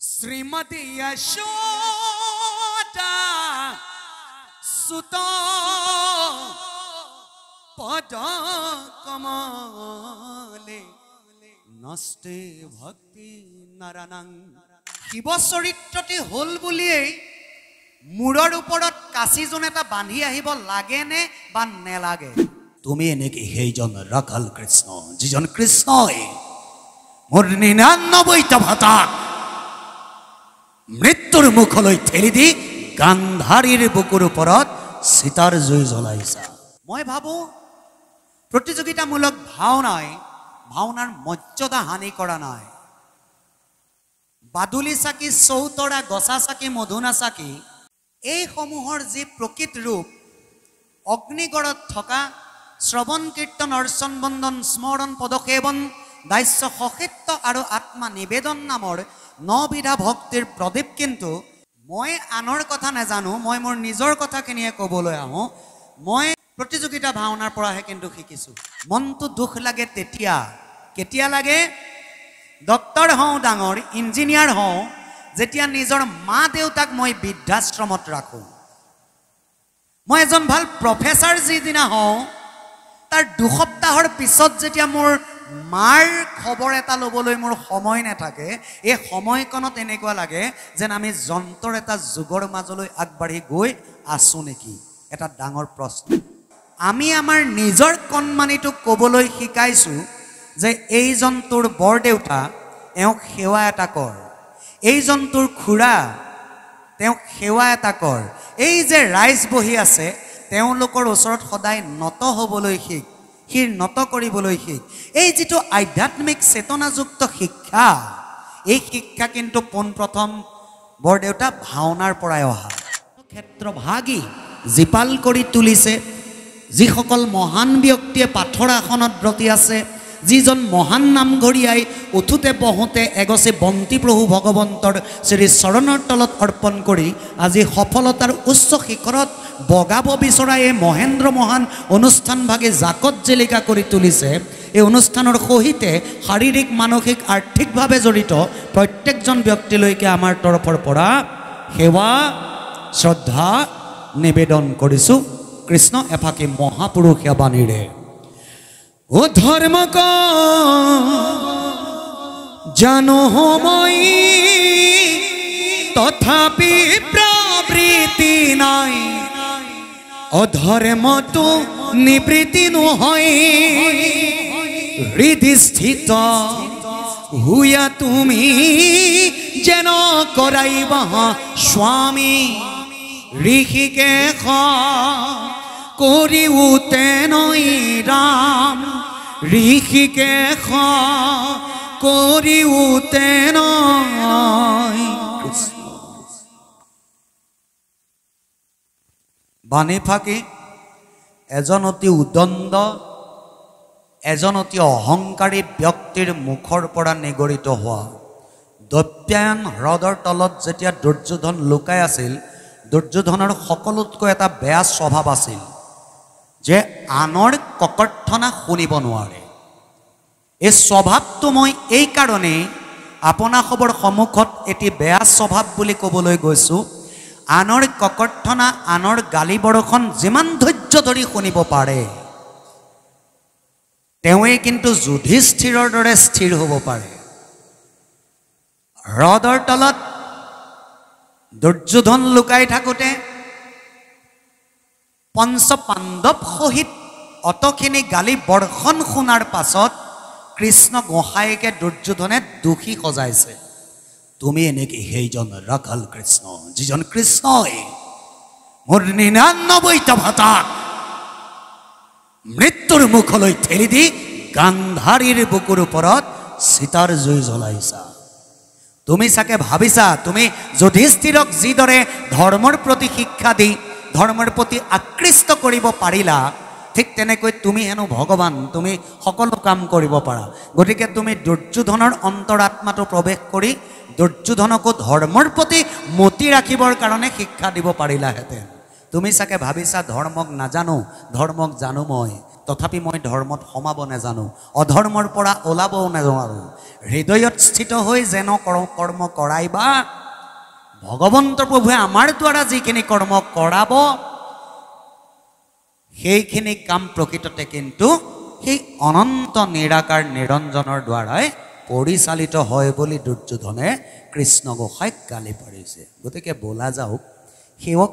श्रीमती यशोदा सुत पद कमले नष्टे भक्ति नारायण शिव चरित्रটি হল বুলিয়ে মূৰৰ ওপৰত কাঁচিজন এটা বান্ধি আহিব লাগে নে বা নেলাগে তুমি এনেকে সেইজন ৰাখাল কৃষ্ণ যিজন কৃষ্ণই মোৰ 99টা ভাতা মৃত্যুৰ মুখলৈ ঠেলি দি গান্ধাৰীৰ বুকুৰ ওপৰত সীতাৰ জুই জ্বলাইছা মই ভাবো প্ৰতিযোগিতামূলক ভাওনাৰ মৰ্যাদা হানি কৰা নাই বাদুলি চাকি চৌতৰা গছা চাকি মধুনা চাকি এই সমূহৰ যি প্ৰকৃত ৰূপ অগ্নিগড়ত থকা শ্ৰৱণ কীৰ্তন অৰ্চন বন্দন স্মৰণ পদসেৱন দাস্য সহিত্য আৰু আত্মা নিবেদন নামৰ 9 বিধা ভক্তিৰ প্ৰদীপ কিন্তু মই আনৰ কথা নাজানো মই মোৰ নিজৰ কথাখিনিয়ে ক'বলৈ আহো মই প্ৰতিযোগিতা ভাওনাৰ পৰাহে কিন্তু শিকিছো মনটো দুখ লাগে তেতিয়া কেতিয়া লাগে ডক্টৰ হওঁ ডাঙৰ ইঞ্জিনিয়াৰ হওঁ যেতিয়া নিজৰ মা দেউতাক মই বৃদ্ধাশ্ৰমত ৰাখো মই এজন ভাল প্ৰফেসৰ যিদিনা হওঁ তাৰ 2 সপ্তাহৰ পিছত যেতিয়া মোৰ মাৰ খবৰ এটা লবলৈ মোৰ সময় নাথাকে এই সময়কণত এনেকুৱা লাগে যেন আমি যন্ত্ৰৰ এটা যুগৰ মাজলৈ আগবাঢ়ি গৈ আছো নেকি এটা ডাঙৰ প্ৰশ্ন আমি আমাৰ নিজৰ কণমানিটো ক'বলৈ শিকাইছো যে এই জন্তুৰ বৰ দেউতা এওক সেৱা এটা কৰ এই জন্তুৰ খুৰা তেওঁক সেৱা এটা কৰ এই যে ৰাইজ বহি আছে তেওঁলোকৰ ওচৰত সদায় নত হ'বলৈ শিক হিৰ নত কৰিবলৈ শিক এই যেটো আধ্যাত্মিক চেতনাযুক্ত শিক্ষা এই শিক্ষা কিন্তু পোনপ্ৰথম বৰ দেউতা ভাওনাৰ পৰাই অহা ক্ষেত্ৰভাগী জিপাল কৰি তুলিছে যিসকল মহান ব্যক্তিয়ে পাথৰ আসনত ব্ৰতি আছে যিজন মহান নামঘৰীয়াই উঠোতে বহোতে এগছে বন্তি প্ৰভু ভগৱন্তৰ শ্ৰী চৰণৰ তলত অৰ্পণ কৰি আজি সফলতাৰ উচ্চ শিখৰত বগাব বিচৰা এই মহেন্দ্ৰ মহান অনুষ্ঠান ভাগে জাকত জিলিকা কৰি তুলিছে এই অনুষ্ঠানৰ সহিতে শাৰীৰিক মানসিক আৰ্থিকভাৱে জড়িত প্ৰত্যেকজন ব্যক্তিলৈকে আমাৰ তৰফৰ পৰা সেৱা শ্ৰদ্ধা নিবেদন কৰিছো কৃষ্ণ এফাকি মহাপুৰুষীয়া বাণীৰে ও ধৰ্মক জানো মই তথাপি প্ৰবৃত্তি নাই অধৰ্মতো নিবৃত্তি নহয় হৃদয় স্থিত হুয়া তুমি যেন কৰাইবা স্বামী ঋষিকেশ কৰি উতেনৈ ৰাম ঋষিকেশ কৰি উতেনৈ বাণী ফাঁকি এজন অতি উদণ্ড এজন অতি অহংকাৰী ব্যক্তিৰ মুখৰ পৰা নিগৰিত হোৱা দৈত্যায়ন হ্ৰদৰ তলত যেতিয়া দুৰ্যোধন লুকাই আছিল দুৰ্যোধনৰ সকলোতকৈ এটা বেয়া স্বভাৱ আছিল যে আনৰ ককৰ্থনা শুনিব নোৱাৰে এই স্বভাৱটো মই এই কাৰণে আপোনাসবৰ সন্মুখত এটি বেয়া স্বভাৱ বুলি ক'বলৈ গৈছো আনৰ ককৰ্থনা আনৰ গালি বৰখন যিমান ধৈৰ্য ধৰি শুনিব পাৰে তেওঁৱে কিন্তু যুধিষ্ঠিৰৰ দৰে স্থিৰ হ'ব পাৰে হ্ৰদৰ তলত দুৰ্যোধন লুকাই থাকোতে পঞ্চ পাণ্ডৱ সহিত অতখিনি গালি বৰ্ষণ শুনাৰ পাছত কৃষ্ণ গোসাইকে দুৰ্যোধনে দোষী সজাইছে তুমি এনেকে সেইজন ৰাখাল কৃষ্ণ যিজন কৃষ্ণই মোৰ 99টা ভাতা মৃত্যুৰ মুখলৈ ঠেলি দি গান্ধাৰীৰ বুকুৰ ওপৰত সীতাৰ জুই জ্বলাইছা তুমি চাকে ভাবিছা তুমি যুধিষ্ঠিৰক যিদৰে ধৰ্মৰ প্ৰতি শিক্ষা দি ধৰ্মৰ প্ৰতি আকৃষ্ট কৰিব পাৰিলা ঠিক তেনেকৈ তুমি হেনো ভগৱান তুমি সকলো কাম কৰিব পাৰা গতিকে তুমি দুৰ্যোধনৰ অন্তৰাত্মাটো প্ৰৱেশ কৰি দুৰ্যোধনকো ধৰ্মৰ প্ৰতি মতি ৰাখিবৰ কাৰণে শিক্ষা দিব পাৰিলাহেঁতেন তুমি চাকে ভাবিছা ধৰ্মক নাজানো ধৰ্মক জানো মই তথাপি মই ধৰ্মত সমাব নাজানো অধৰ্মৰ পৰা ওলাবও নাজানো হৃদয়ত স্থিত হৈ যেন কৰ্ম কৰাইবা ভগৱন্ত প্ৰভুৱে আমাৰ দ্বাৰা যিখিনি কৰ্ম কৰাব সেইখিনি কাম প্ৰকৃততে কিন্তু সেই অনন্ত নিৰাকাৰ নিৰঞ্জনৰ দ্বাৰাই পৰিচালিত হয় বুলি দুৰ্যোধনে কৃষ্ণ গোসাঁইক গালি পাৰিছে গতিকে বোলা যাওক সেৱক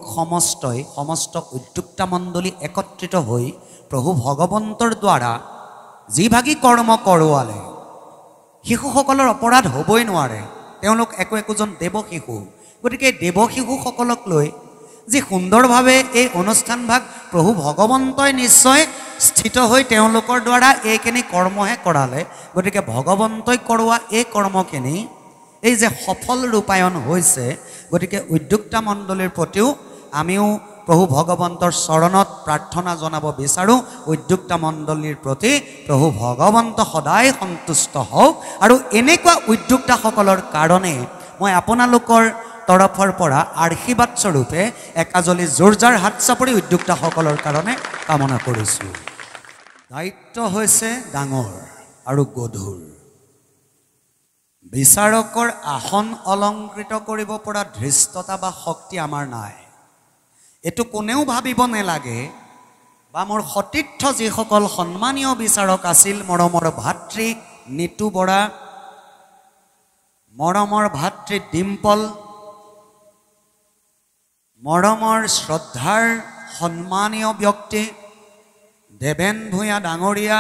সমস্ত উদ্যোক্তা মণ্ডলী একত্ৰিত হৈ প্ৰভু ভগৱন্তৰ দ্বাৰা যিভাগী কৰ্ম কৰোৱালে শিশুসকলৰ অপৰাধ হ'বই নোৱাৰে তেওঁলোক একোজন দেৱ শিশু গতিকে দেৱ শিশুসকলক লৈ যি সুন্দৰভাৱে এই অনুষ্ঠানভাগ প্ৰভু ভগৱন্তই নিশ্চয় স্থিত হৈ তেওঁলোকৰ দ্বাৰা এইখিনি কৰ্মহে কৰালে গতিকে ভগৱন্তই কৰোৱা এই কৰ্মখিনি এই যে সফল ৰূপায়ণ হৈছে গতিকে উদ্যোক্তা মণ্ডলীৰ প্ৰতিও আমিও প্ৰভু ভগৱন্তৰ চৰণত প্ৰাৰ্থনা জনাব বিচাৰোঁ উদ্যোক্তা মণ্ডলীৰ প্ৰতি প্ৰভু ভগৱন্ত সদায় সন্তুষ্ট হওক আৰু এনেকুৱা উদ্যোক্তাসকলৰ কাৰণে মই আপোনালোকৰ তৰফৰ পৰা আশীৰ্বাদ স্বৰূপে একাজলি জোৰজাৰ হাত চাপৰি উদ্যোক্তাসকলৰ কাৰণে কামনা কৰিছোঁ দায়িত্ব হৈছে ডাঙৰ আৰু গধুৰ বিচাৰকৰ আসন অলংকৃত কৰিব পৰা ধৃষ্টতা বা শক্তি আমাৰ নাই এটো কোনেও ভাবিব নালাগে বা মোৰ সতীৰ্থ যিসকল সন্মানীয় বিচাৰক আছিল মৰমৰ ভাতৃ নিতু বৰা মৰমৰ ভাতৃ ডিম্পল মৰমৰ শ্ৰদ্ধাৰ সন্মানীয় ব্যক্তি দেবেন ভূঞা ডাঙৰীয়া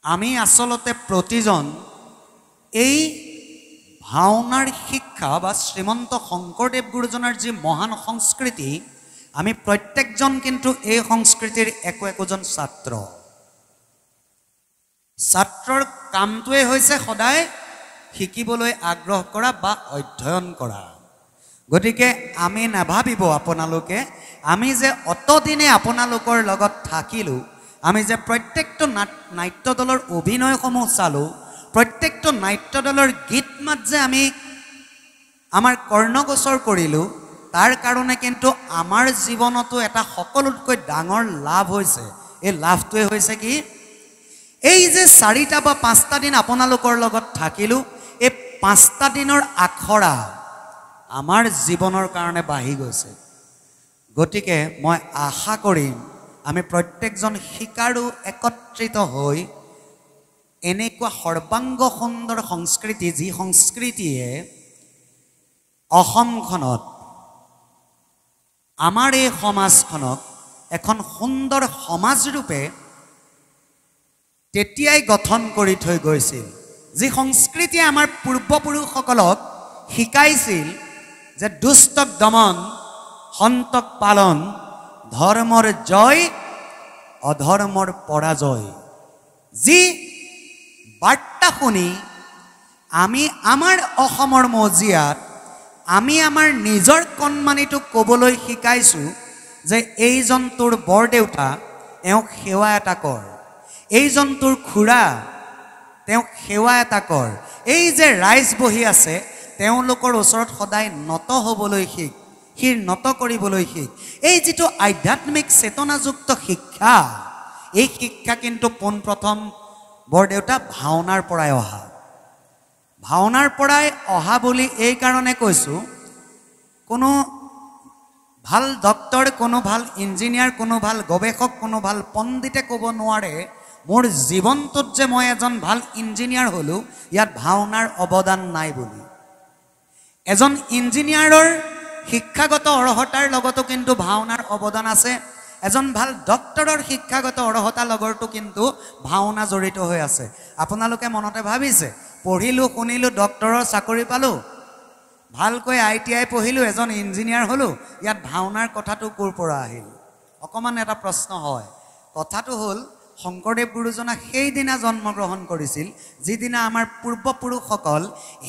আমি আচলতে প্ৰতিজন এই ভাওনাৰ শিক্ষা বা শ্ৰীমন্ত শংকৰদেৱ গুৰুজনাৰ যি মহান সংস্কৃতি আমি প্ৰত্যেকজন কিন্তু এই সংস্কৃতিৰ একোজন ছাত্ৰৰ কামটোৱে হৈছে সদায় শিকিবলৈ আগ্ৰহ কৰা বা অধ্যয়ন কৰা গতিকে আমি নাভাবিব আপোনালোকে আমি যে অতদিনে আপোনালোকৰ লগত থাকিলোঁ আমি যে প্ৰত্যেকটো নাট্য দলৰ অভিনয়সমূহ চালোঁ প্ৰত্যেকটো নাট্য দলৰ গীত মাত যে আমি আমাৰ কৰ্ণগোচৰ কৰিলোঁ তাৰ কাৰণে কিন্তু আমাৰ জীৱনতো এটা সকলোতকৈ ডাঙৰ লাভ হৈছে এই লাভটোৱে হৈছে কি এই যে 4টা বা 5টা দিন আপোনালোকৰ লগত থাকিলোঁ এই 5টা দিনৰ আখৰা আমাৰ জীৱনৰ কাৰণে বাঢ়ি গৈছে গতিকে মই আশা কৰিম আমি প্ৰত্যেকজন শিকাৰু একত্ৰিত হৈ এনেকুৱা সৰ্বাংগ সুন্দৰ সংস্কৃতি যি সংস্কৃতিয়ে অসমখনত আমাৰ এই সমাজখনক এখন সুন্দৰ সমাজ ৰূপে তেতিয়াই গঠন কৰি থৈ গৈছিল যি সংস্কৃতিয়ে আমাৰ পূৰ্বপুৰুষসকলক শিকাইছিল যে দুষ্টক দমন সন্তক পালন ধৰ্মৰ জয় অধৰ্মৰ পৰাজয় যি বাৰ্তা শুনি আমি আমাৰ অসমৰ মজিয়াত আমি আমাৰ নিজৰ কণমানিটোক ক'বলৈ শিকাইছোঁ যে এইজন তোৰ বৰদেউতা এওঁক সেৱা এটা কৰ এইজন তোৰ খুৰা তেওঁক সেৱা এটা কৰ এই যে ৰাইজ বহি আছে তেওঁলোকৰ ওচৰত সদায় নত হ'বলৈ শিক শিৰ নত কৰিবলৈ শিক এই যিটো আধ্যাত্মিক চেতনাযুক্ত শিক্ষা এই শিক্ষা কিন্তু পোনপ্ৰথম বৰদেউতা ভাওনাৰ পৰাই অহা বুলি এই কাৰণে কৈছোঁ কোনো ভাল ডক্টৰ কোনো ভাল ইঞ্জিনিয়াৰ কোনো ভাল গৱেষক কোনো ভাল পণ্ডিতে ক'ব নোৱাৰে মোৰ জীৱনটোত যে মই এজন ভাল ইঞ্জিনিয়াৰ হ'লোঁ ইয়াত ভাওনাৰ অৱদান নাই বুলি এজন ইঞ্জিনিয়াৰৰ শিক্ষাগত অৰ্হতাৰ লগতো কিন্তু ভাওনাৰ অৱদান আছে এজন ভাল ডক্টৰৰ শিক্ষাগত অৰ্হতাৰ লগতো কিন্তু ভাওনা জড়িত হৈ আছে আপোনালোকে মনতে ভাবিছে পঢ়িলোঁ শুনিলোঁ ডক্টৰৰ চাকৰি পালোঁ ভালকৈ ITI পঢ়িলোঁ এজন ইঞ্জিনিয়াৰ হ'লোঁ ইয়াত ভাওনাৰ কথাটো ক'ৰ পৰা আহিল অকণমান এটা প্ৰশ্ন হয় কথাটো হ'ল শংকৰদেৱ গুৰুজনা সেইদিনা জন্মগ্ৰহণ কৰিছিল যিদিনা আমাৰ পূৰ্বপুৰুষসকল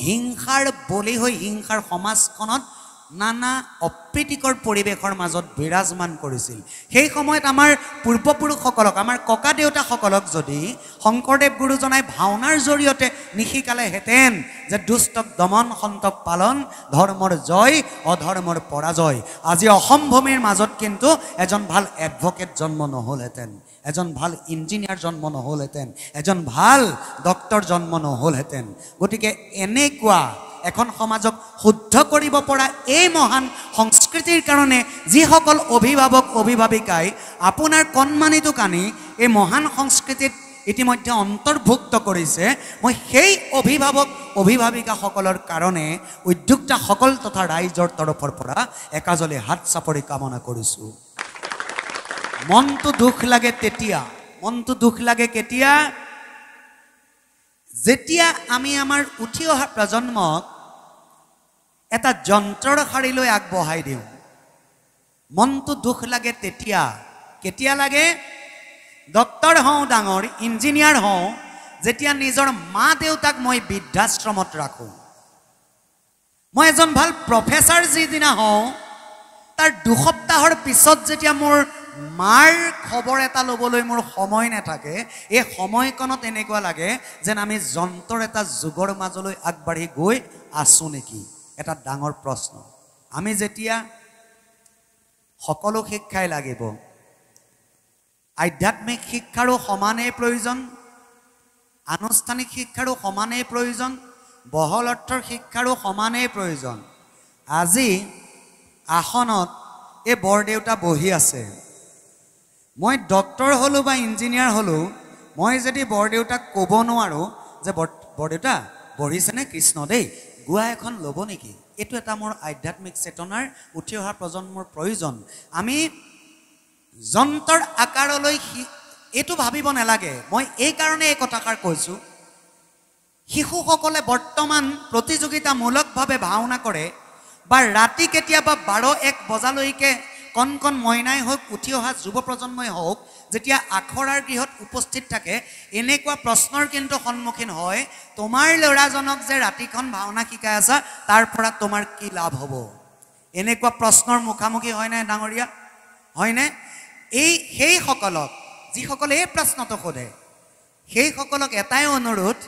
হিংসাৰ বলি হৈ হিংসাৰ সমাজখনত নানা অপ্ৰীতিকৰ পৰিৱেশৰ মাজত বিৰাজমান কৰিছিল সেই সময়ত আমাৰ পূৰ্বপুৰুষসকলক আমাৰ ককা দেউতাসকলক যদি শংকৰদেৱ গুৰুজনাই ভাওনাৰ জৰিয়তে নিশিকালেহেঁতেন যে দুষ্টক দমন সন্তক পালন ধৰ্মৰ জয় অধৰ্মৰ পৰাজয় আজি অসম ভূমিৰ মাজত কিন্তু এজন ভাল এডভোকেট জন্ম নহ'লহেঁতেন এজন ভাল ইঞ্জিনিয়াৰ জন্ম নহ'লহেঁতেন এজন ভাল ডক্টৰ জন্ম নহ'লহেঁতেন গতিকে এনেকুৱা এখন সমাজক শুদ্ধ কৰিব পৰা এই মহান সংস্কৃতিৰ কাৰণে যিসকল অভিভাৱক অভিভাৱিকাই আপোনাৰ কণমানিটো কানি এই মহান সংস্কৃতিত ইতিমধ্যে অন্তৰ্ভুক্ত কৰিছে মই সেই অভিভাৱক অভিভাৱিকাসকলৰ কাৰণে উদ্যোক্তাসকল তথা ৰাইজৰ তৰফৰ পৰা একাজলি হাত চাপৰি কামনা কৰিছোঁ মনটো দুখ লাগে কেতিয়া যেতিয়া আমি আমাৰ উঠি অহা প্ৰজন্মক এটা যন্ত্ৰৰ শাৰীলৈ আগবঢ়াই দিওঁ মনটো দুখ লাগে তেতিয়া কেতিয়া লাগে ডক্টৰ হওঁ ডাঙৰ ইঞ্জিনিয়াৰ হওঁ যেতিয়া নিজৰ মা দেউতাক মই বৃদ্ধাশ্ৰমত ৰাখোঁ মই এজন ভাল প্ৰফেচাৰ যিদিনা হওঁ তাৰ দুসপ্তাহৰ পিছত যেতিয়া মোৰ মাৰ খবৰ এটা ল'বলৈ মোৰ সময় নাথাকে এই সময়কণত এনেকুৱা লাগে যেন আমি যন্ত্ৰৰ এটা যুগৰ মাজলৈ আগবাঢ়ি গৈ আছোঁ নেকি এটা ডাঙৰ প্ৰশ্ন আমি যেতিয়া সকলো শিক্ষাই লাগিব আধ্যাত্মিক শিক্ষাৰো সমানেই প্ৰয়োজন আনুষ্ঠানিক শিক্ষাৰো সমানেই প্ৰয়োজন বহল অৰ্থৰ শিক্ষাৰো সমানেই প্ৰয়োজন আজি আসনত এই বৰদেউতা বহি আছে মই ডক্টৰ হ'লোঁ বা ইঞ্জিনিয়াৰ হ'লোঁ মই যদি বৰদেউতাক ক'ব নোৱাৰোঁ যে বৰদেউতা বহিছেনে কৃষ্ণ দেই গোৱা এখন ল'ব নেকি এইটো এটা মোৰ আধ্যাত্মিক চেতনাৰ উঠি অহা প্ৰজন্মৰ প্ৰয়োজন আমি যন্ত্ৰৰ আকাৰলৈ এইটো ভাবিব নালাগে মই এই কাৰণে এই কথাষাৰ কৈছোঁ শিশুসকলে বৰ্তমান প্ৰতিযোগিতামূলকভাৱে ভাওনা কৰে বা ৰাতি কেতিয়াবা 12-1 বজালৈকে কণ কণ মইনাই হওক উঠি অহা যুৱ প্ৰজন্মই হওক যেতিয়া আখৰাৰ গৃহত উপস্থিত থাকে এনেকুৱা প্ৰশ্নৰ কিন্তু সন্মুখীন হয় তোমাৰ ল'ৰাজনক যে ৰাতিখন ভাওনা শিকাই আছা তাৰ পৰা তোমাৰ কি লাভ হ'ব এনেকুৱা প্ৰশ্নৰ মুখামুখি হয়নে ডাঙৰীয়া হয়নে সেইসকলক যিসকলে এই প্ৰশ্নটো সোধে সেইসকলক এটাই অনুৰোধ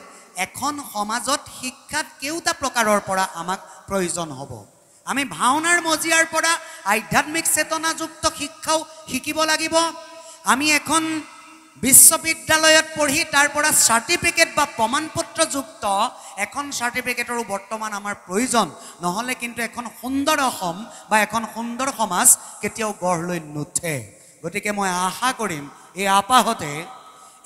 এখন সমাজত শিক্ষাত কেউটা প্ৰকাৰৰ পৰা আমাক প্ৰয়োজন হ'ব আমি ভাওনাৰ মজিয়াৰ পৰা আধ্যাত্মিক চেতনাযুক্ত শিক্ষাও শিকিব লাগিব আমি এখন বিশ্ববিদ্যালয়ত পঢ়ি তাৰ পৰা চাৰ্টিফিকেট বা প্ৰমাণপত্ৰযুক্ত এখন চাৰ্টিফিকেটৰো বৰ্তমান আমাৰ প্ৰয়োজন নহ'লে কিন্তু এখন সুন্দৰ অসম বা এখন সুন্দৰ সমাজ কেতিয়াও গঢ় লৈ নুঠে গতিকে মই আশা কৰিম এই আপাহতে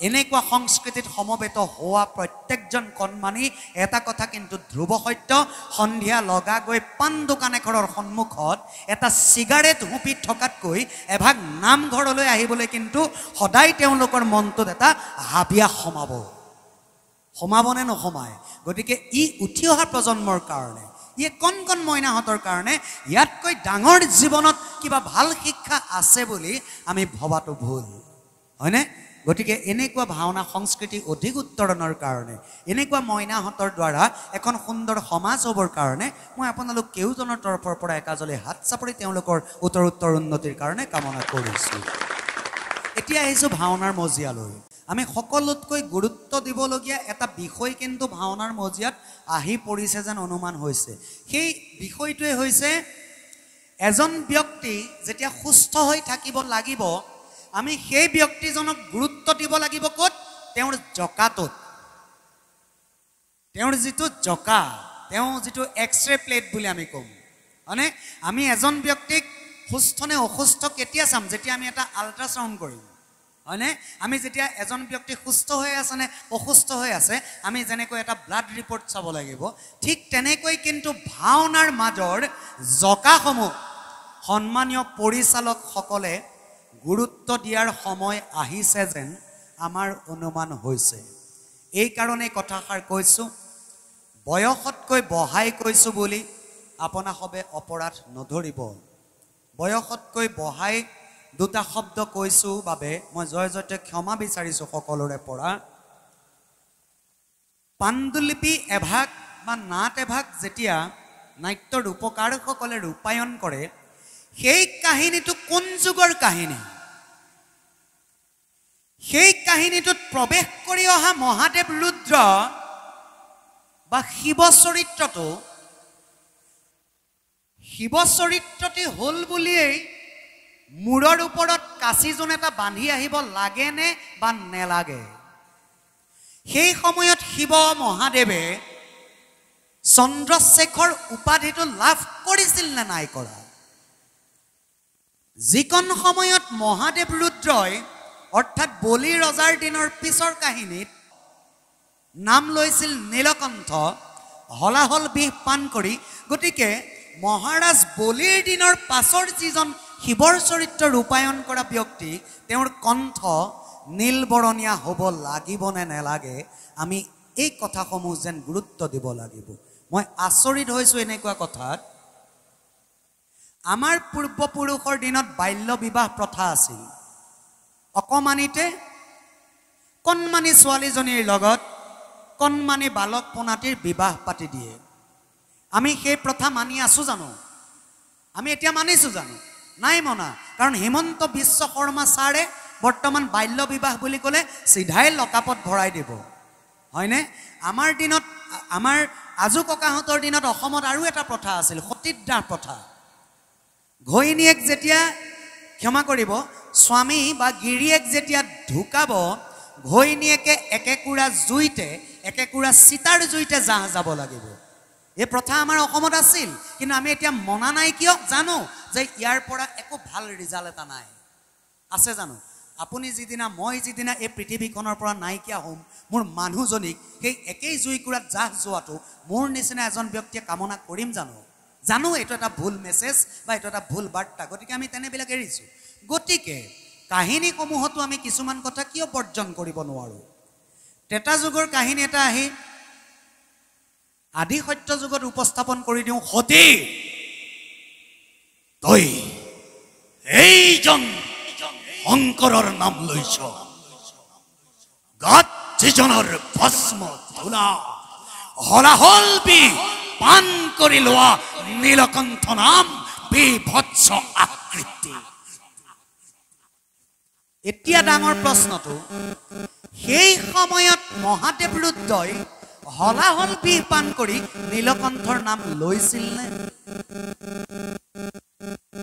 এনেকুৱা সংস্কৃতিত সমবেত হোৱা প্ৰত্যেকজন কণমানি এটা কথা কিন্তু ধ্ৰুৱ সত্য সন্ধিয়া লগা গৈ পাণ দোকান এখনৰ সন্মুখত এটা চিগাৰেট হুপি থকাতকৈ এভাগ নামঘৰলৈ আহিবলৈ কিন্তু সদায় তেওঁলোকৰ মনটোত এটা হাবিয়া সোমাবনে নোসোমায় গতিকে ই উঠি অহা প্ৰজন্মৰ কাৰণে ই কণ কণ মইনাহঁতৰ কাৰণে ইয়াতকৈ ডাঙৰ জীৱনত কিবা ভাল শিক্ষা আছে বুলি আমি ভবাটো ভুল হয়নে গতিকে এনেকুৱা ভাওনা সংস্কৃতি অধিক উত্তৰণৰ কাৰণে এনেকুৱা মইনাহঁতৰ দ্বাৰা এখন সুন্দৰ সমাজ হ'বৰ কাৰণে মই আপোনালোক কেউজনৰ তৰফৰ পৰা একাজলি হাত চাপৰি তেওঁলোকৰ উত্তৰ উন্নতিৰ কাৰণে কামনা কৰিছোঁ এতিয়া আহিছোঁ ভাওনাৰ মজিয়ালৈ আমি সকলোতকৈ গুৰুত্ব দিবলগীয়া এটা বিষয় কিন্তু ভাওনাৰ মজিয়াত আহি পৰিছে যেন অনুমান হৈছে সেই বিষয়টোৱে হৈছে এজন ব্যক্তি যেতিয়া সুস্থ হৈ থাকিব লাগিব আমি সেই ব্যক্তিজনক গুৰুত্ব দিব লাগিব ক'ত তেওঁৰ জকাটোত তেওঁৰ যিটো জকা তেওঁ যিটো এক্সৰে প্লেট বুলি আমি ক'ম মানে আমি এজন ব্যক্তিক সুস্থ নে অসুস্থ কেতিয়া চাম যেতিয়া আমি এটা আল্ট্ৰাছাউণ্ড কৰিম হয়নে আমি যেতিয়া এজন ব্যক্তি সুস্থ হৈ আছে নে অসুস্থ হৈ আছে আমি যেনেকৈ এটা ব্লাড ৰিপৰ্ট চাব লাগিব ঠিক তেনেকৈ কিন্তু ভাওনাৰ মাজৰ জকাসমূহ সন্মানীয় পৰিচালকসকলে গুৰুত্ব দিয়াৰ সময় আহিছে যেন আমাৰ অনুমান হৈছে এই কাৰণে কথাষাৰ কৈছোঁ বয়সতকৈ বহাই কৈছোঁ বুলি আপোনাসবে অপৰাধ নধৰিব বয়সতকৈ বহাই দুটা শব্দ কৈছোঁ বাবে মই জয় জয়তে ক্ষমা বিচাৰিছোঁ সকলোৰে পৰা পাণ্ডুলিপি এভাগ বা নাট এভাগ যেতিয়া নাট্য ৰূপকাৰসকলে ৰূপায়ণ কৰে সেই কাহিনীটো কোন যুগৰ কাহিনী সেই কাহিনীটোত প্ৰৱেশ কৰি অহা মহাদেৱ ৰুদ্ৰ বা শিৱ চৰিত্ৰটি হ'ল বুলিয়েই মূৰৰ ওপৰত কাঁচিজোন এটা বান্ধি আহিব লাগে নে বা নেলাগে সেই সময়ত শিৱ মহাদেৱে চন্দ্ৰশেখৰ উপাধিটো লাভ কৰিছিল নে নাই কৰা যিকন সময়ত মহাদেৱ ৰুদ্ৰই অৰ্থাৎ বলি ৰজাৰ দিনৰ পিছৰ কাহিনীত নাম লৈছিল নীলকণ্ঠ হলাহল বিহ পান কৰি গতিকে মহাৰাজ বলিৰ দিনৰ পাছৰ যিজন শিৱৰ চৰিত্ৰ ৰূপায়ণ কৰা ব্যক্তি তেওঁৰ কণ্ঠ নীলবৰণীয়া হ'ব লাগিব নে নেলাগে আমি এই কথাসমূহ যেন গুৰুত্ব দিব লাগিব মই আচৰিত হৈছোঁ এনেকুৱা কথাত আমাৰ পূৰ্বপুৰুষৰ দিনত বাল্য বিবাহ প্ৰথা আছিল অকমানিতে কণমানি ছোৱালীজনীৰ লগত কণমানি বালক পোনাটিৰ বিবাহ পাতি দিয়ে আমি সেই প্ৰথা মানি আছো জানো আমি এতিয়া মানিছো জানো নাই মনা কাৰণ হিমন্ত বিশ্ব শৰ্মা ছাৰে বৰ্তমান বাল্য বিবাহ বুলি ক'লে সিধাই লকাপত ভৰাই দিব হয়নে আমাৰ দিনত আমাৰ আজু ককাহঁতৰ দিনত অসমত আৰু এটা প্ৰথা আছিল সতীদাহ প্ৰথা ঘৈণীয়েক যেতিয়া ক্ষমা কৰিব স্বামী বা গিৰিয়েক যেতিয়া ঢুকাব ঘৈণীয়েকে একেকুৰা জুইতে একেকুৰা চিতাৰ জুইতে জাহ যাব লাগিব এই প্ৰথা আমাৰ অসমত আছিল কিন্তু আমি এতিয়া মনা নাই কিয় জানো যে ইয়াৰ পৰা একো ভাল ৰিজাল্ট এটা নাই আছে জানো আপুনি যিদিনা মই যিদিনা এই পৃথিৱীখনৰ পৰা নাইকিয়া হ'ম মোৰ মানুহজনীক সেই একেই জুইকুৰাত জাহ যোৱাটো মোৰ নিচিনা এজন ব্যক্তিয়ে কামনা কৰিম জানো এইটো এটা ভুল মেছেজ বা এইটো এটা ভুল বাৰ্তা গতিকে আমি তেনেবিলাক এৰিছোঁ গতিকে কাহিনীসমূহতো আমি কিছুমান কথা কিয় বৰ্জন কৰিব নোৱাৰোঁ ত্ৰেতা যুগৰ কাহিনী এটা আহি আদি সত্য যুগত উপস্থাপন কৰি দিওঁ সতী তই এইজন শংকৰৰ নাম লৈছ গাত যিজনৰ ভস্ম ধূলা হলাহল বি পান কৰি লোৱা নীলকণ্ঠ নাম বিভৎস আকৃতি এতিয়া ডাঙৰ প্ৰশ্নটো সেই সময়ত মহাদেৱ ৰুদ্ৰই হলাহল বিহ পান কৰি নীলকণ্ঠৰ নাম লৈছিল নে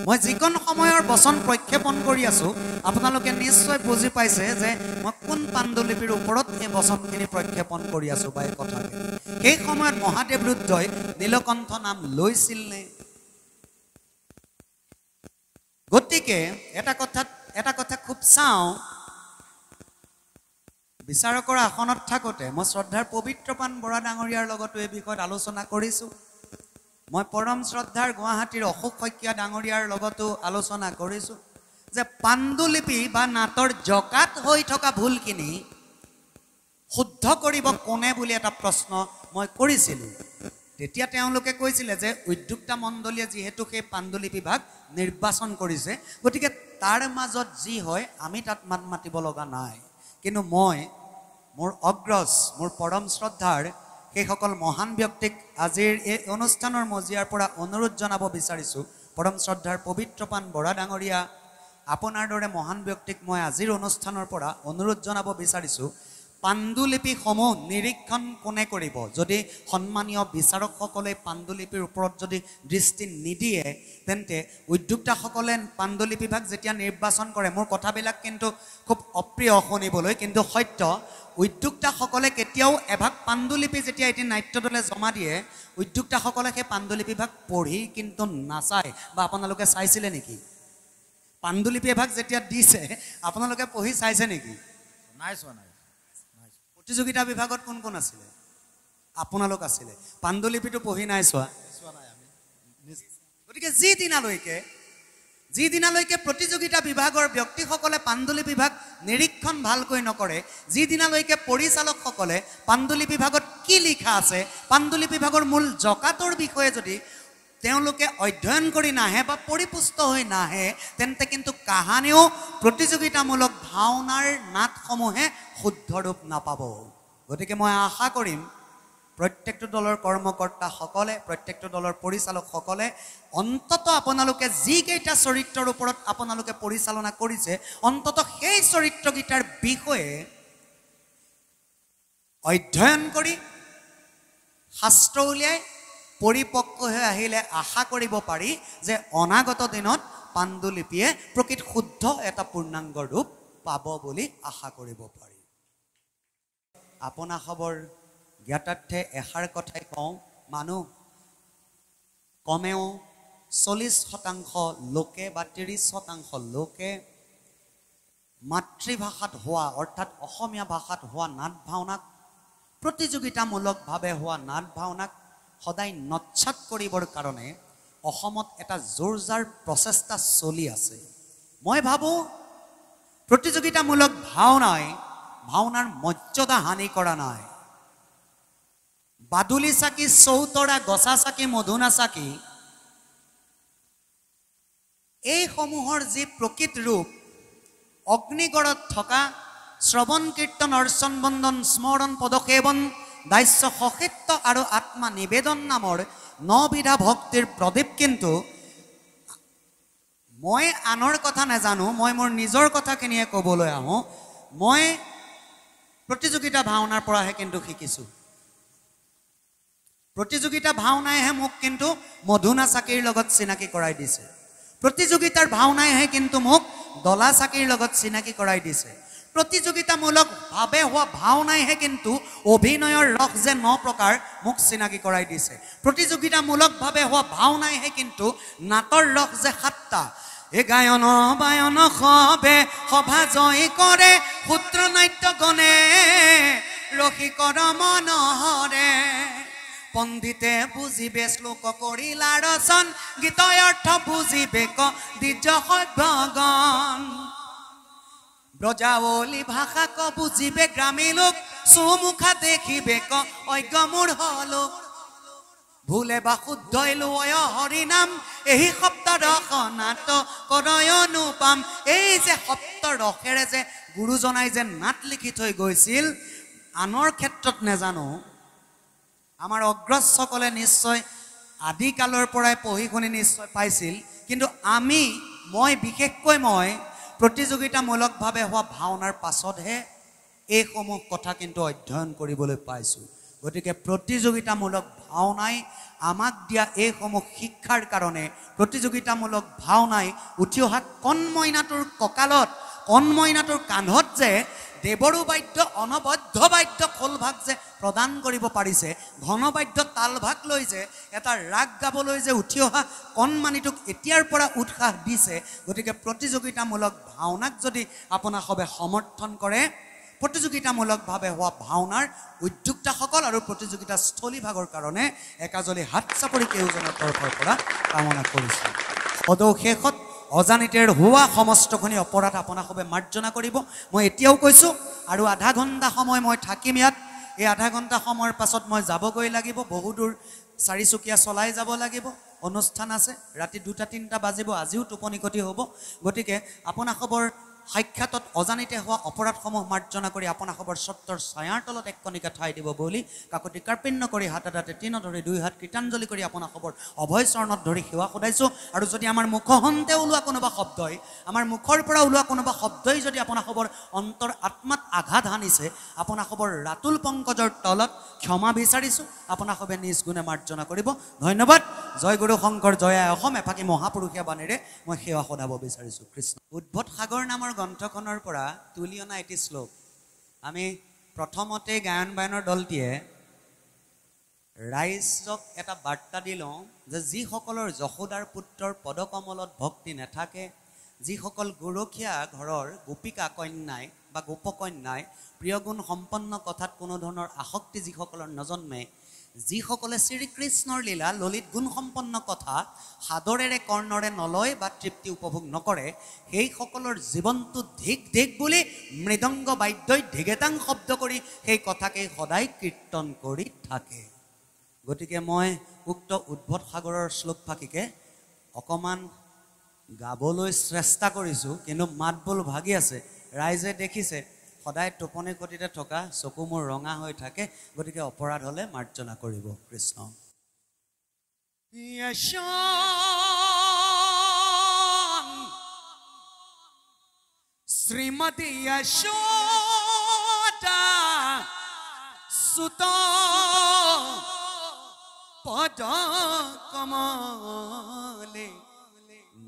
মই যিকোন সময়ৰ বচন প্ৰক্ষেপণ কৰি আছো আপোনালোকে নিশ্চয় বুজি পাইছে যে মই কোন পাণ্ডুলিপিৰ ওপৰত এই বচনখিনি প্ৰক্ষেপণ কৰি আছো বা এই কথাখিনি সেই সময়ত মহাদেৱ ৰুদ্ৰই নীলকণ্ঠ নাম লৈছিল নে গতিকে এটা কথা খুব চাওঁ বিচাৰকৰ আসনত থাকোঁতে মই শ্ৰদ্ধাৰ পবিত্ৰপান বৰা ডাঙৰীয়াৰ লগতো এই বিষয়ত আলোচনা কৰিছোঁ মই পৰম শ্ৰদ্ধাৰ গুৱাহাটীৰ অশোক শইকীয়া ডাঙৰীয়াৰ লগতো আলোচনা কৰিছোঁ যে পাণ্ডুলিপি বা নাটৰ জকাত হৈ থকা ভুলখিনি শুদ্ধ কৰিব কোনে বুলি এটা প্ৰশ্ন মই কৰিছিলোঁ তেতিয়া তেওঁলোকে কৈছিলে যে উদ্যোক্তা মণ্ডলীয়ে যিহেতু সেই পাণ্ডুলিপি ভাগ নিৰ্বাচন কৰিছে গতিকে তাৰ মাজত যি হয় আমি তাত মাত মাতিব লগা নাই কিন্তু মই মোৰ অগ্ৰজ মোৰ পৰম শ্ৰদ্ধাৰ সেইসকল মহান ব্যক্তিক আজিৰ এই অনুষ্ঠানৰ মজিয়াৰ পৰা অনুৰোধ জনাব বিচাৰিছোঁ পৰম শ্ৰদ্ধাৰ পবিত্ৰপান বৰা ডাঙৰীয়া আপোনাৰ দৰে মহান ব্যক্তিক মই আজিৰ অনুষ্ঠানৰ পৰা অনুৰোধ জনাব বিচাৰিছোঁ পাণ্ডুলিপিসমূহ নিৰীক্ষণ কোনে কৰিব যদি সন্মানীয় বিচাৰকসকলে পাণ্ডুলিপিৰ ওপৰত যদি দৃষ্টি নিদিয়ে তেন্তে উদ্যোক্তাসকলে পাণ্ডুলিপি ভাগ যেতিয়া নিৰ্বাচন কৰে মোৰ কথাবিলাক কিন্তু খুব অপ্ৰিয় শুনিবলৈ কিন্তু সত্য উদ্যোক্তাসকলে কেতিয়াও এভাগ পাণ্ডুলিপি যেতিয়া এটি নাট্যদলে জমা দিয়ে উদ্যোক্তাসকলে সেই পাণ্ডুলিপি ভাগ পঢ়ি কিন্তু নাচায় বা আপোনালোকে চাইছিলে নেকি পাণ্ডুলিপি এভাগ যেতিয়া দিছে আপোনালোকে পঢ়ি চাইছে নেকি নাই চোৱা নাই প্ৰতিযোগিতা বিভাগত কোন কোন আছিলে আপোনালোক আছিলে পাণ্ডুলিপিটো পঢ়ি নাই চোৱা গতিকে যিদিনালৈকে প্ৰতিযোগিতা বিভাগৰ ব্যক্তিসকলে পাণ্ডুলিপি ভাগ নিৰীক্ষণ ভালকৈ নকৰে যিদিনালৈকে পৰিচালকসকলে পাণ্ডুলিপি ভাগত কি লিখা আছে পাণ্ডুলিপি ভাগৰ মূল জকাতৰ বিষয়ে যদি তেওঁলোকে অধ্যয়ন কৰি নাহে বা পৰিপুষ্ট হৈ নাহে তেন্তে কিন্তু কাহানিও প্ৰতিযোগিতামূলক ভাওনাৰ নাটসমূহে শুদ্ধ ৰূপ নাপাব গতিকে মই আশা কৰিম প্ৰত্যেকটো দলৰ কৰ্মকৰ্তাসকলে প্ৰত্যেকটো দলৰ পৰিচালকসকলে অন্তত আপোনালোকে যিকেইটা চৰিত্ৰৰ ওপৰত আপোনালোকে পৰিচালনা কৰিছে অন্তত সেই চৰিত্ৰকেইটাৰ বিষয়ে অধ্যয়ন কৰি শাস্ত্ৰ উলিয়াই পৰিপক্ক হৈ আহিলে আশা কৰিব পাৰি যে অনাগত দিনত পাণ্ডুলিপিয়ে প্ৰকৃত শুদ্ধ এটা পূৰ্ণাংগ ৰূপ পাব বুলি আশা কৰিব পাৰি। আপোনা খবৰ জ্ঞাতাৰ্থে এষাৰ কথাই কওঁ, মানুহ কমেও 40% লোকে বা 30% লোকে মাতৃভাষাত হোৱা অৰ্থাৎ অসমীয়া ভাষাত হোৱা নাট ভাওনাক প্ৰতিযোগিতামূলকভাৱে হোৱা নাট ভাওনাক সদায় নচ্ছাত কৰিবৰ কাৰণে অসমত এটা জোৰজাৰ প্ৰচেষ্টা চলি আছে। মই ভাবোঁ প্ৰতিযোগিতামূলক ভাওনাৰ মৰ্যাদা হানি কৰা নাই। বাদুলি চাকি, চৌতৰা, গছা চাকি, মধু নাচাকি এইসমূহৰ যি প্ৰকৃত ৰূপ অগ্নিগড়ত থকা শ্ৰৱণ কীৰ্তন অৰ্চন বন্দন স্মৰণ পদসেৱন দাস্য সহিত্য আৰু আত্মা নিবেদন নামৰ 9 বিধা ভক্তিৰ প্ৰদীপ। কিন্তু মই আনৰ কথা নাজানো, মই মোৰ নিজৰ কথাখিনিয়ে ক'বলৈ আহোঁ। মই প্ৰতিযোগিতা ভাওনাৰ পৰাহে কিন্তু শিকিছোঁ। প্ৰতিযোগিতা ভাওনাইহে মোক কিন্তু মধু নাচাকিৰ লগত চিনাকি কৰাই দিছে। প্ৰতিযোগিতাৰ ভাওনাইহে কিন্তু মোক ডলা চাকিৰ লগত চিনাকি কৰাই দিছে। প্ৰতিযোগিতামূলকভাৱে হোৱা ভাওনাইহে কিন্তু অভিনয়ৰ ৰস যে 9 প্ৰকাৰ মোক চিনাকি কৰাই দিছে। প্ৰতিযোগিতামূলকভাৱে হোৱা ভাওনাইহে কিন্তু নাটৰ ৰস যে 7টা। এ গায়ন বায়ন সবে সভা জয় কৰে সূত্ৰ নাট্য গণে ৰসিকৰ মনহৰে পণ্ডিতে বুজিবে শ্লোক কৰিলা ৰচন গীতৰ অৰ্থ বুজিবে ক দ্বিজ সভ্যগণ ব্ৰজাৱলী ভাষা ক বুজিবে গ্ৰামী লোক সুমুখা দেখিবে ক অজ্ঞ মূঢ় লোক ভুলে বা শুদ্ধই লয় হৰি নাম এই সপ্ত ৰস নাট কৰয় অনুপম। এই যে সপ্ত ৰসেৰে যে গুৰুজনাই যে নাট লিখি থৈ গৈছিল, আনৰ ক্ষেত্ৰত নেজানো, আমাৰ অগ্ৰজসকলে নিশ্চয় আদিকালৰ পৰাই পঢ়ি শুনি নিশ্চয় পাইছিল। কিন্তু মই বিশেষকৈ মই প্ৰতিযোগিতামূলকভাৱে হোৱা ভাওনাৰ পাছতহে এইসমূহ কথা কিন্তু অধ্যয়ন কৰিবলৈ পাইছোঁ। গতিকে প্ৰতিযোগিতামূলক ভাওনাই আমাক দিয়া এইসমূহ শিক্ষাৰ কাৰণে প্ৰতিযোগিতামূলক ভাওনাই উঠি অহা কণমইনাটোৰ কঁকালত কণমইনাটোৰ কান্ধত যে দেৱৰো বাদ্য অনবদ্য বাদ্য খোলভাগ যে প্ৰদান কৰিব পাৰিছে, ঘনবাদ্য তালভাগ লৈ যে এটা ৰাগ গাবলৈ যে উঠি অহা কণমানিটোক এতিয়াৰ পৰা উৎসাহ দিছে। গতিকে প্ৰতিযোগিতামূলক ভাওনাক যদি আপোনাসবে সমৰ্থন কৰে, প্ৰতিযোগিতামূলকভাৱে হোৱা ভাওনাৰ উদ্যোক্তাসকল আৰু প্ৰতিযোগিতা স্থলীভাগৰ কাৰণে একাজলি হাত চাপৰি কেউজনৰ তৰফৰ পৰা কামনা কৰিছোঁ। সদৌ অজানিতেৰ হোৱা সমস্তখিনি অপৰাধ আপোনাসবে মাৰ্জনা কৰিব। মই এতিয়াও কৈছোঁ, আৰু আধা ঘণ্টা সময় মই থাকিম ইয়াত। এই আধা ঘণ্টা সময়ৰ পাছত মই যাবগৈ লাগিব, বহুদূৰ চাৰিচকীয়া চলাই যাব লাগিব, অনুষ্ঠান আছে, ৰাতি 2-3টা বাজিব, আজিও টোপনি ক্ষতি হ'ব। গতিকে আপোনাসবৰ সাক্ষাতত অজানিতে হোৱা অপৰাধসমূহ মাৰ্জনা কৰি আপোনাসবৰ সত্ৰৰ ছায়াৰ তলত এক কণিকা ঠাই দিব বুলি কাকতি কাৰ্পিণ্য কৰি হাতে হাতে 3 ধৰি 2 হাত কীৰ্তনজলি কৰি আপোনাসবৰ অভয় চৰণত ধৰি সেৱা সদাইছোঁ। আৰু যদি আমাৰ মুখহন্তে ওলোৱা কোনোবা শব্দই, আমাৰ মুখৰ পৰা ওলোৱা কোনোবা শব্দই যদি আপোনাসবৰ অন্তৰ আত্মাত আঘাত হানিছে, আপোনাসবৰ ৰাতুল পংকজৰ তলত ক্ষমা বিচাৰিছোঁ। আপোনাসবে নিজ গুণে মাৰ্জনা কৰিব। ধন্যবাদ। জয় গুৰু শংকৰ, জয় আই অসম। এফাকি মহাপুৰুষীয়া বাণীৰে মই সেৱা সদাব বিচাৰিছোঁ। কৃষ্ণ। উদ্ভট সাগৰ নামৰ গ্ৰন্থখনৰ পৰা তুলি অনা এটি শ্লোক আমি প্ৰথমতে গায়ন বায়নৰ দলটিয়ে ৰাইজক এটা বাৰ্তা দি লওঁ যে যিসকলৰ যশোদাৰ পুত্ৰৰ পদকমলত ভক্তি নাথাকে, যিসকল গৰখীয়া ঘৰৰ গোপিকা কন্যাই বা গোপকন্যাই প্ৰিয়গুণ সম্পন্ন কথাত কোনো ধৰণৰ আসক্তি যিসকলৰ নজন্মে, যিসকলে শ্ৰীকৃষ্ণৰ লীলা ললিত গুণ সম্পন্ন কথা সাদৰেৰে কৰ্ণৰে নলয় বা তৃপ্তি উপভোগ নকৰে, সেইসকলৰ জীৱনটো ধিক ধিক বুলি মৃদংগ বাদ্যই ধিগেতাং শব্দ কৰি সেই কথাকেই সদায় কীৰ্তন কৰি থাকে। গতিকে মই উক্ত উদ্ভট সাগৰৰ শ্লোকফাঁকিকে অকণমান গাবলৈ চেষ্টা কৰিছোঁ, কিন্তু মাত বোল ভাগি আছে। ৰাইজে দেখিছে সদায় টোপনি কটিতে থকা চকু মোৰ ৰঙা হৈ থাকে গতিকে অপৰাধ হলে মাৰ্জনা কৰিব কৃষ্ণ শ্ৰীমতী যশোদা সুত পদ কমলে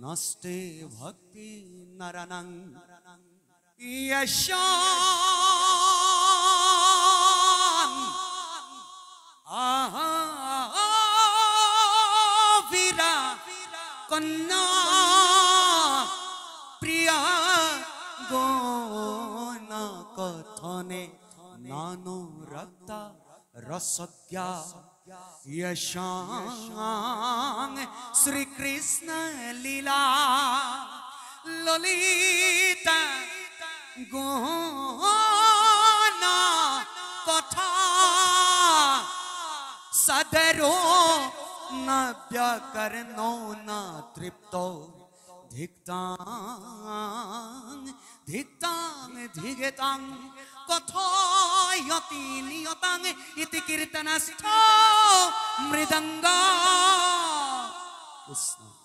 নষ্টে ভক্তি নারায়ণ বীরা কন্যা প্রিয়া গণ কথনে নানো রক্তা রসজ্ঞা यशां श्री कृष्ण लीला ललिता गोना कथा सदरो न व्याकरणो न तृप्तो धिक्तां धिक्तां धिगतां कथयति नियतां इति कीर्तनस्थ मृदंग कृष्ण